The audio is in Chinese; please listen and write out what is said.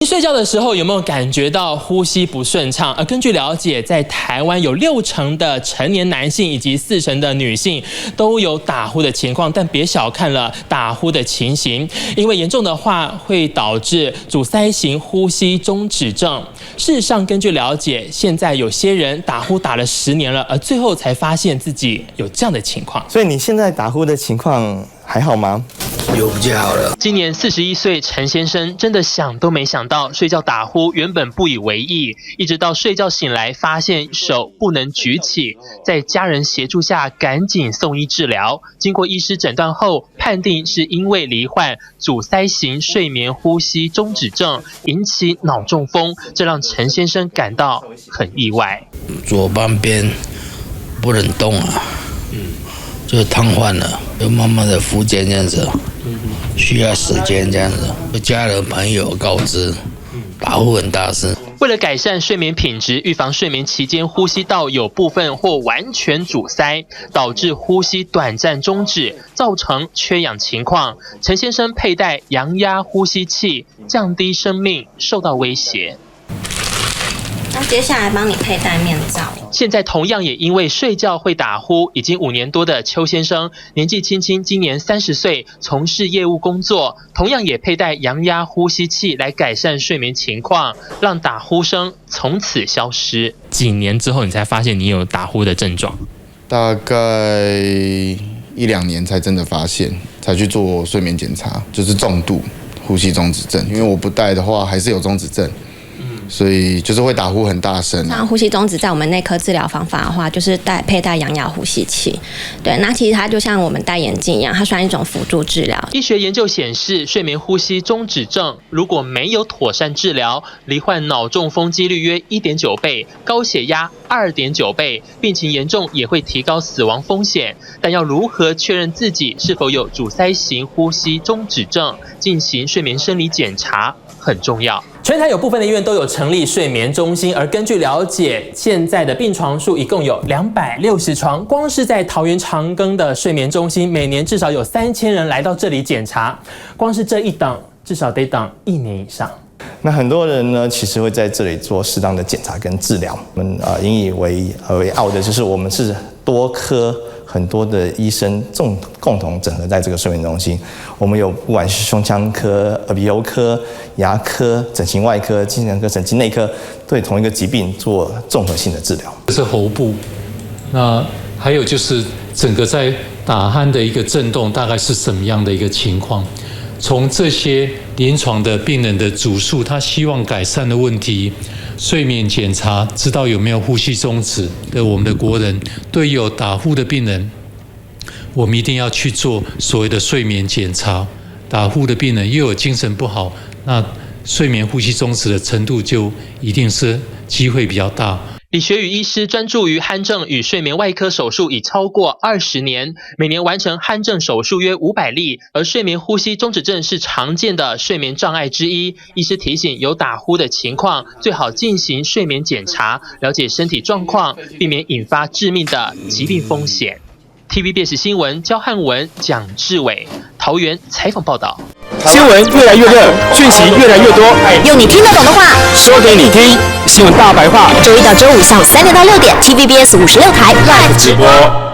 睡觉的时候有没有感觉到呼吸不顺畅？根据了解，在台湾有60%的成年男性以及40%的女性都有打呼的情况，但别小看了打呼的情形，因为严重的话会导致阻塞型呼吸中止症。事实上，根据了解，现在有些人打呼打了10年了，而最后才发现自己有这样的情况。所以你现在打呼的情况还好吗？有比较好了。今年41岁陈先生真的想都没想到，睡觉打呼原本不以为意，一直到睡觉醒来发现手不能举起，在家人协助下赶紧送医治疗。经过医师诊断后，判定是因为罹患阻塞型睡眠呼吸中止症引起脑中风，这让陈先生感到很意外。左半边不能动啊，就瘫痪了，就慢慢的复健这样子，需要时间这样子。家人朋友告知，打呼很大声。为了改善睡眠品质，预防睡眠期间呼吸道有部分或完全阻塞，导致呼吸短暂终止，造成缺氧情况，陈先生佩戴阳压呼吸器，降低生命受到威胁。那接下来帮你佩戴面罩。现在同样也因为睡觉会打呼，已经5年多的邱先生，年纪轻轻，今年30岁，从事业务工作，同样也佩戴阳压呼吸器来改善睡眠情况，让打呼声从此消失。几年之后，你才发现你有打呼的症状？大概1-2年才真的发现，才去做睡眠检查，就是重度呼吸中止症。因为我不戴的话，还是有中止症。所以就是会打呼很大声。像呼吸中止，在我们内科治疗方法的话，就是佩戴阳压呼吸器。对，那其实它就像我们戴眼镜一样，它算一种辅助治疗。医学研究显示，睡眠呼吸中止症如果没有妥善治疗，罹患脑中风几率约1.9倍，高血压2.9倍，病情严重也会提高死亡风险。但要如何确认自己是否有阻塞型呼吸中止症，进行睡眠生理检查很重要。全台有部分的医院都有成立睡眠中心，而根据了解，现在的病床数一共有260床，光是在桃园长庚的睡眠中心，每年至少有3000人来到这里检查，光是这一等至少得等1年以上。那很多人呢，其实会在这里做适当的检查跟治疗。我们引以为傲的就是我们是多科很多的医生共同整合在这个睡眠中心。我们有不管是胸腔科、耳鼻喉科、牙科、整形外科、精神科、神经内科，对同一个疾病做综合性的治疗。这是喉部，那还有就是整个在打鼾的一个震动大概是什么样的一个情况？从这些临床的病人的主诉，他希望改善的问题，睡眠检查，知道有没有呼吸中止的我们的国人，对有打呼的病人，我们一定要去做所谓的睡眠检查。打呼的病人又有精神不好，那睡眠呼吸中止的程度就一定是机会比较大。李学宇医师专注于鼾症与睡眠外科手术已超过20年，每年完成鼾症手术约500例，而睡眠呼吸中止症是常见的睡眠障碍之一。医师提醒，有打呼的情况，最好进行睡眠检查，了解身体状况，避免引发致命的疾病风险。TVBS 新闻焦汉文、蒋志伟，桃园采访报道。新闻越来越热，讯息越来越多，用你听得懂的话说给你听。新闻大白话，周1到周5下午3点到6点 ，TVBS 56台 live 直播。